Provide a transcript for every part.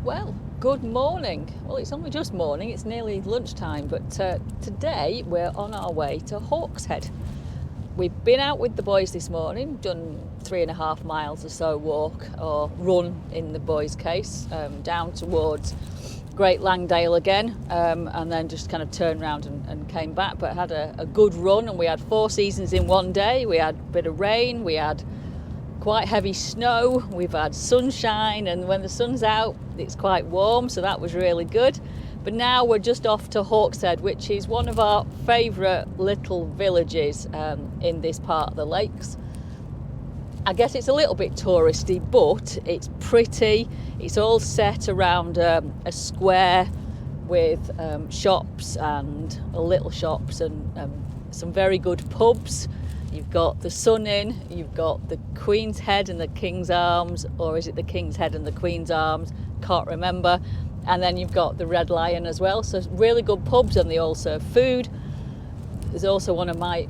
Well, good morning. Well, it's only just morning, it's nearly lunchtime, but today we're on our way to Hawkshead. We've been out with the boys this morning, done 3.5 miles or so walk, or run in the boys' case, down towards Great Langdale again, and then just kind of turned around and came back, but had a good run, and we had 4 seasons in one day. We had a bit of rain, we had quite heavy snow, we've had sunshine, and when the sun's out it's quite warm, so that was really good. But now we're just off to Hawkshead, which is one of our favourite little villages in this part of the lakes. I guess it's a little bit touristy, but it's pretty. It's all set around a square with shops and little shops and some very good pubs. You've got the Sun Inn, you've got the Queen's Head and the King's Arms, or is it the King's Head and the Queen's Arms? Can't remember. And then you've got the Red Lion as well. So really good pubs, and they all serve food. There's also one of my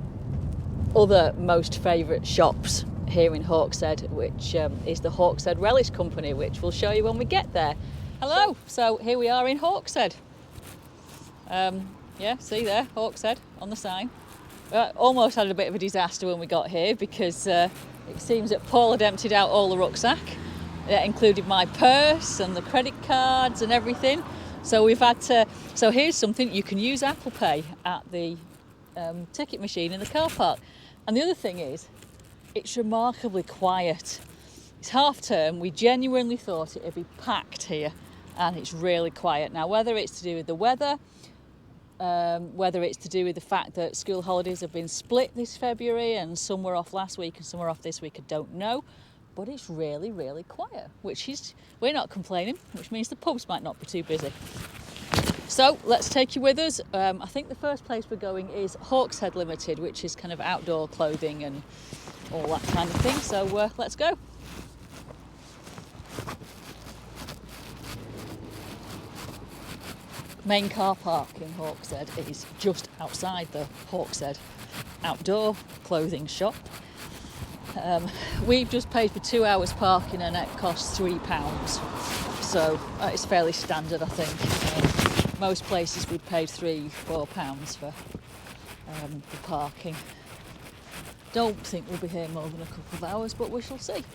other most favourite shops here in Hawkshead, which is the Hawkshead Relish Company, which we'll show you when we get there. Hello, so here we are in Hawkshead. Yeah, see there, Hawkshead on the sign. Almost had a bit of a disaster when we got here because it seems that Paul had emptied out all the rucksack. That included my purse and the credit cards and everything. So we've had to. So here's something: you can use Apple Pay at the ticket machine in the car park. And the other thing is, it's remarkably quiet. It's half term. We genuinely thought it'd be packed here, and it's really quiet now. Whether it's to do with the weather, whether it's to do with the fact that school holidays have been split this February and some were off last week and some were off this week, I don't know. But it's really, really quiet, which is, we're not complaining, which means the pubs might not be too busy. So let's take you with us. I think the first place we're going is Hawkshead Limited, which is kind of outdoor clothing and all that kind of thing. So let's go. Main car park in Hawkshead is just outside the Hawkshead outdoor clothing shop. We've just paid for 2 hours parking and it costs £3, so it's fairly standard, I think. Most places we paid £3-4 for the parking. Don't think we'll be here more than a couple of hours, but we shall see.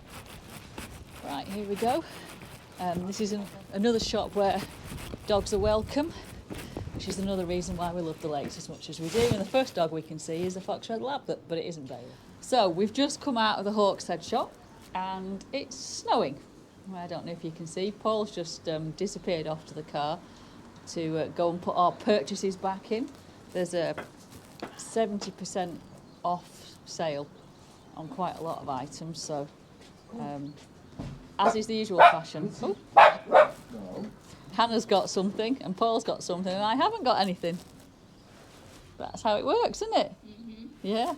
Right, here we go. This is another shop where dogs are welcome, which is another reason why we love the lakes as much as we do. And the first dog we can see is a Hawkshead Lab, but it isn't Bailey. So we've just come out of the Hawkshead shop and it's snowing. I don't know if you can see. Paul's just disappeared off to the car to go and put our purchases back in. There's a 70% off sale on quite a lot of items, so as is the usual fashion. Oh. Hannah's got something and Paul's got something and I haven't got anything. That's how it works, isn't it? Mm-hmm. Yeah.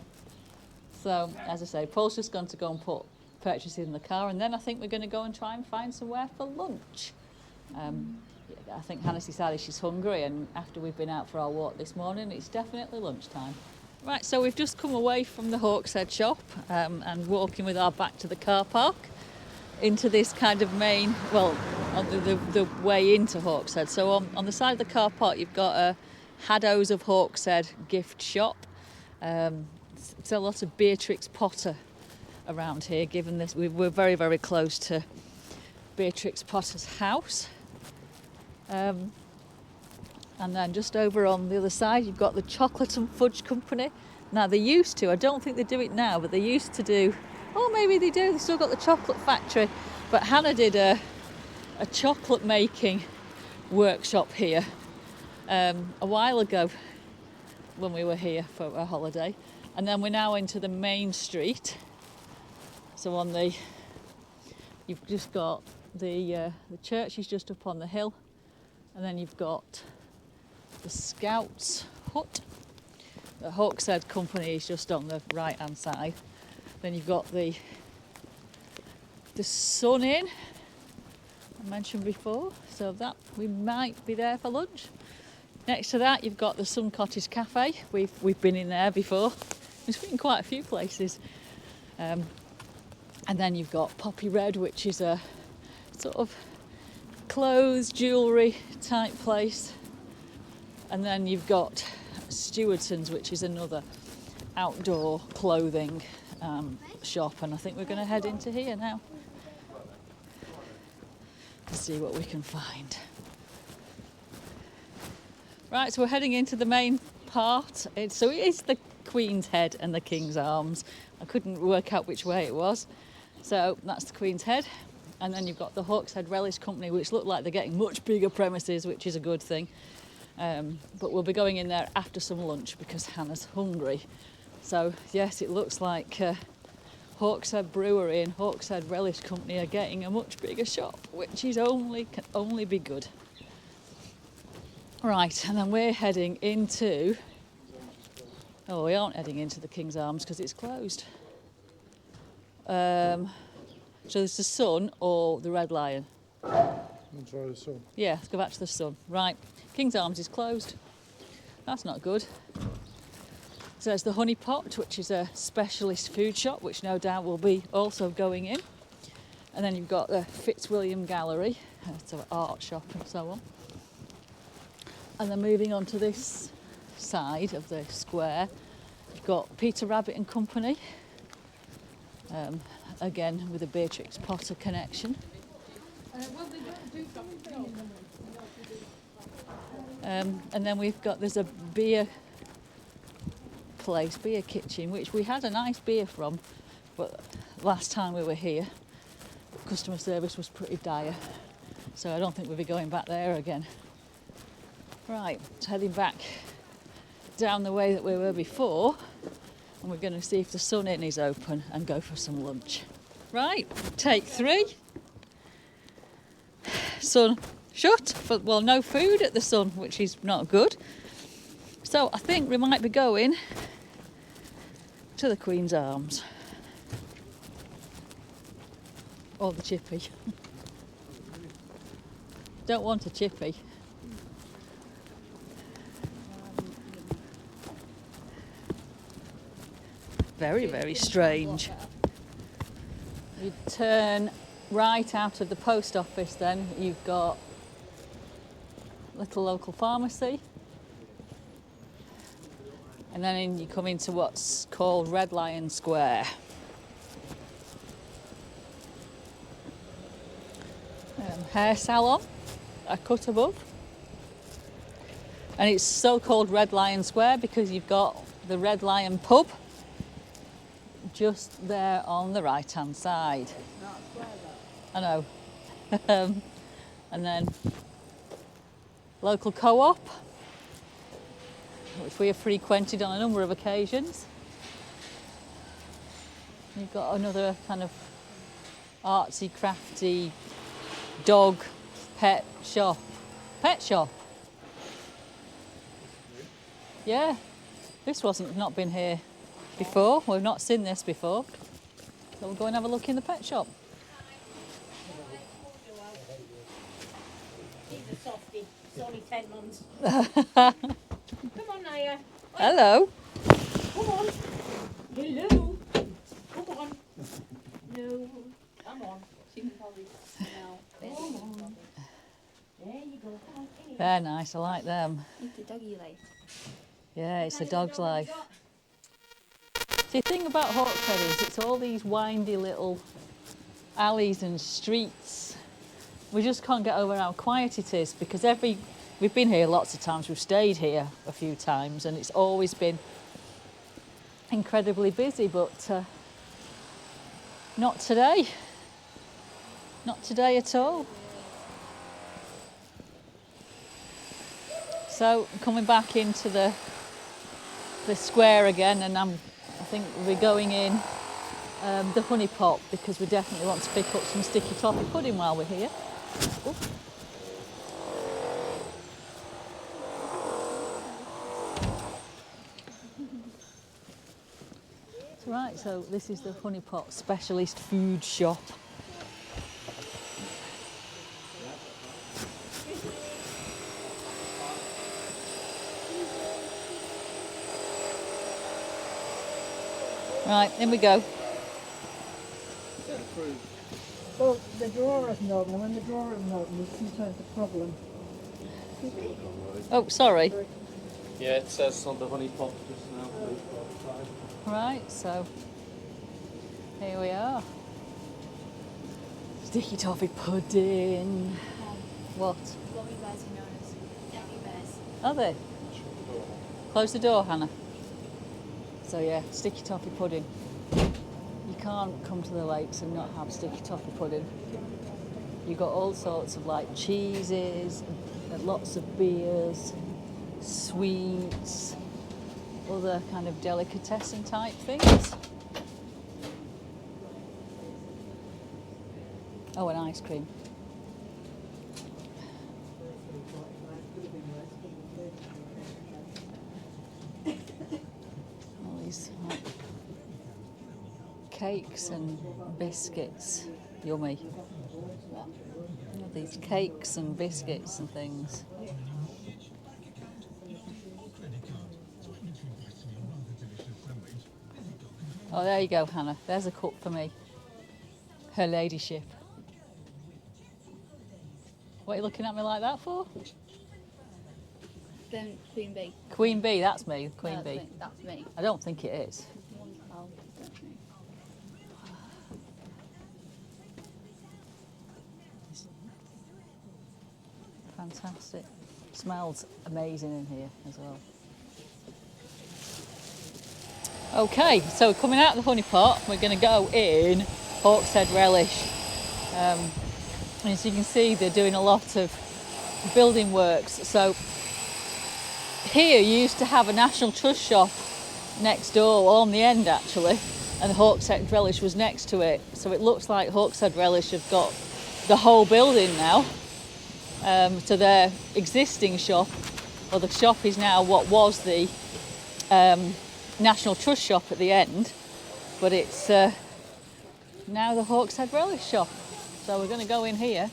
So, as I say, Paul's just going to go and put purchases in the car, and then I think we're going to go and try and find somewhere for lunch. I think Hannah's decided she's hungry, and after we've been out for our walk this morning, it's definitely lunchtime. Right, so we've just come away from the Hawkshead shop and walking with our back to the car park into this kind of main, well, on the way into Hawkshead. So on the side of the car park, you've got a Haddo's of Hawkshead gift shop. It's a lot of Beatrix Potter around here, given this we're very, very close to Beatrix Potter's house. And then just over on the other side you've got the Chocolate and Fudge Company. Now they used to, I don't think they do it now, but they used to do, oh maybe they do, they've still got the chocolate factory. But Hannah did a chocolate making workshop here a while ago when we were here for a holiday. And then we're now into the main street. So you've just got the church is just up on the hill, and then you've got the Scouts hut. The Hawkshead Company is just on the right hand side. Then you've got the Sun Inn I mentioned before, so that we might be there for lunch. Next to that you've got the Sun Cottage Cafe. We've been in there before. We've been in quite a few places. And then you've got Poppy Red, which is a sort of clothes, jewellery type place. And then you've got Stewardson's, which is another outdoor clothing shop. And I think we're going to head into here now to see what we can find. Right, so we're heading into the main part. So it is the Queen's Head and the King's Arms. I couldn't work out which way it was. So that's the Queen's Head. And then you've got the Hawkshead Relish Company, which look like they're getting much bigger premises, which is a good thing. But we'll be going in there after some lunch because Hannah's hungry. So yes, it looks like Hawkshead Brewery and Hawkshead Relish Company are getting a much bigger shop, which is can only be good. Right, and then we're heading into... Oh, we aren't heading into the King's Arms because it's closed. So there's the Sun or the Red Lion? Let's try the Sun. Yeah, let's go back to the Sun. Right, King's Arms is closed. That's not good. So there's the Honey Pot, which is a specialist food shop, which no doubt will be also going in. And then you've got the Fitzwilliam Gallery, it's an art shop and so on. And then moving on to this side of the square, you've got Peter Rabbit and Company, again with a Beatrix Potter connection. And then there's a beer place, beer kitchen, which we had a nice beer from, but last time we were here, customer service was pretty dire, so I don't think we'll be going back there again. Right, heading back down the way that we were before, and we're going to see if the Sun Inn is open and go for some lunch. Right, take 3. Sun shut, but well, no food at the Sun, which is not good. So I think we might be going to the Queen's Arms. Or the Chippy. Don't want a Chippy. Very, very strange. You turn right out of the post office, then you've got little local pharmacy, and then you come into what's called Red Lion Square. Hair salon, a cut above, and it's so called Red Lion Square because you've got the Red Lion pub just there on the right hand side. I know. And then local co-op, which we have frequented on a number of occasions. You've got another kind of artsy, crafty dog pet shop. Pet shop. Yeah, this not been here before. We've not seen this before. So we'll go and have a look in the pet shop. He's a softie. It's only 10 months. Come on, Naya. Hello. Come on. Hello. Come on. No. Come on. She can probably smell. Come on. There you go. Come on. They're nice. I like them. It's a doggy life. Yeah, it's a dog's life. See, the thing about Hawkshead is it's all these windy little alleys and streets. We just can't get over how quiet it is because we've been here lots of times, we've stayed here a few times, and it's always been incredibly busy, but not today. Not today at all. So coming back into the square again, and I think we're going in the Honey Pot because we definitely want to pick up some sticky toffee pudding while we're here. Ooh. Right, so this is the Honey Pot specialist food shop. Right, in we go. Well, the drawer isn't open, and when the drawer isn't open, there's sometimes a problem. Oh, sorry. Yeah, it says on the honey pot just now. Right, so here we are. Sticky toffee pudding. What? Gummy bears are known as Decky bears. Are they? Close the door, Hannah. So yeah, sticky toffee pudding. You can't come to the lakes and not have sticky toffee pudding. You've got all sorts of like cheeses, and lots of beers, sweets, other kind of delicatessen type things. Oh, and ice cream. All these like, cakes and biscuits. Yummy. All these cakes and biscuits and things. Oh, there you go, Hannah. There's a cup for me. Her ladyship. What are you looking at me like that for? Then Queen Bee. Queen Bee, that's me, Queen No, Bee. That's me. I don't think it is. Oh, that's me. Fantastic. Smells amazing in here as well. Okay, so coming out of the honey pot, we're going to go in Hawkshead Relish. And as you can see, they're doing a lot of building works. So here you used to have a National Trust shop next door, or on the end actually, and Hawkshead Relish was next to it. So it looks like Hawkshead Relish have got the whole building now to their existing shop. Well, the shop is now what was the National Trust shop at the end, but it's now the Hawkshead Relish shop. So we're going to go in here.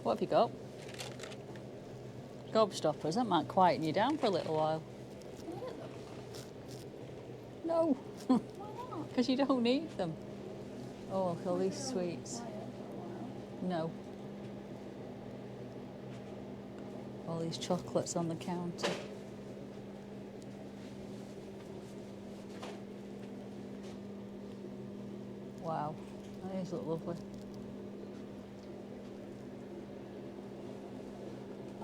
What have you got? Gobstoppers. That might quieten you down for a little while. No, because you don't need them. Oh, look, all these sweets. No. All these chocolates on the counter. Wow, these look lovely.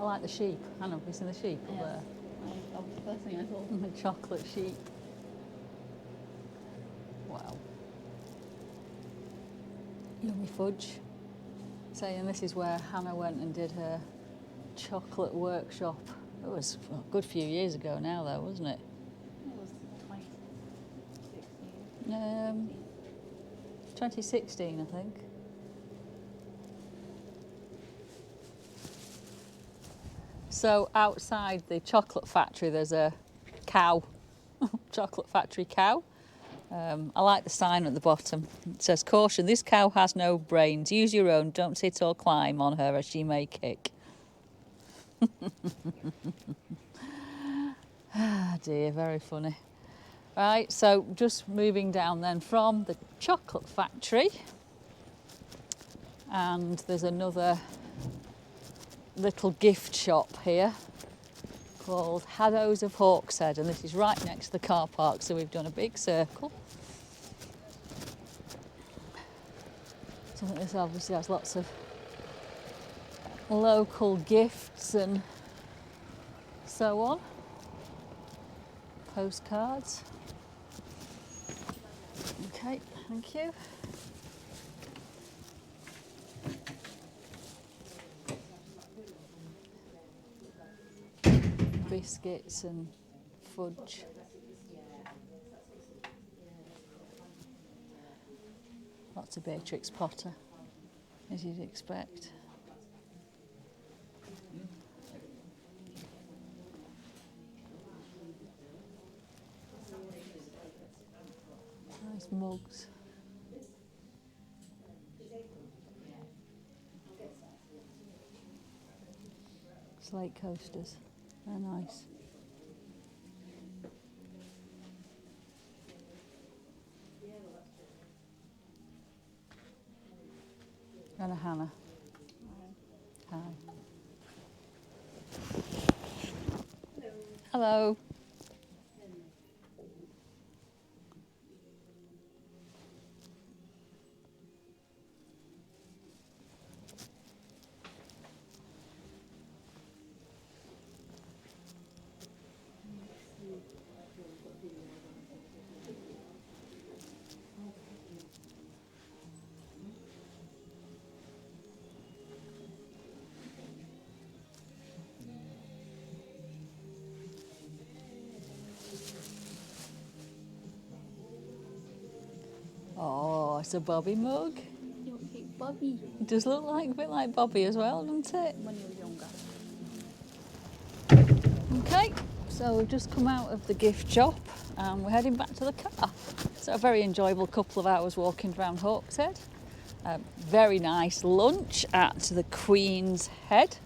I like the sheep. Hannah, have you seen the sheep up there? That was the first thing I thought. The chocolate sheep. Wow. Yummy fudge. Saying this is where Hannah went and did her chocolate workshop. It was a good few years ago now though, wasn't it? It was 2016. 2016, I think. So outside the chocolate factory there's a cow, chocolate factory cow. I like the sign at the bottom. It says, "Caution, this cow has no brains. Use your own, don't sit or climb on her as she may kick." Ah dear, very funny. Right, so just moving down then from the chocolate factory. and there's another little gift shop here called Haddows of Hawkshead, and this is right next to the car park, so we've done a big circle. So I think this obviously has lots of local gifts and so on. Postcards. Okay, thank you. Biscuits and fudge. Lots of Beatrix Potter, as you'd expect. Nice mugs. Slate coasters, they're nice. And a Hannah. Hi. Hello. Oh, it's a Bobby mug. Bobby. It does look like a bit like Bobby as well, doesn't it? When he was younger. Okay, so we've just come out of the gift shop and we're heading back to the car. So a very enjoyable couple of hours walking around Hawkshead. Very nice lunch at the Queen's Head.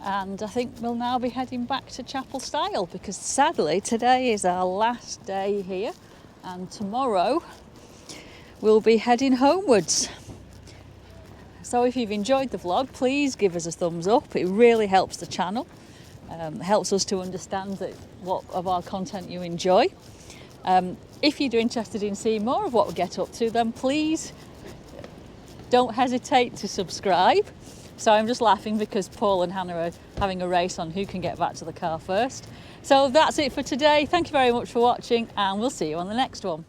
And I think we'll now be heading back to Chapel Style because sadly today is our last day here and tomorrow we'll be heading homewards. So if you've enjoyed the vlog, please give us a thumbs up. It really helps the channel. Helps us to understand what of our content you enjoy. If you're interested in seeing more of what we get up to, then please don't hesitate to subscribe. So I'm just laughing because Paul and Hannah are having a race on who can get back to the car first. So that's it for today. Thank you very much for watching and we'll see you on the next one.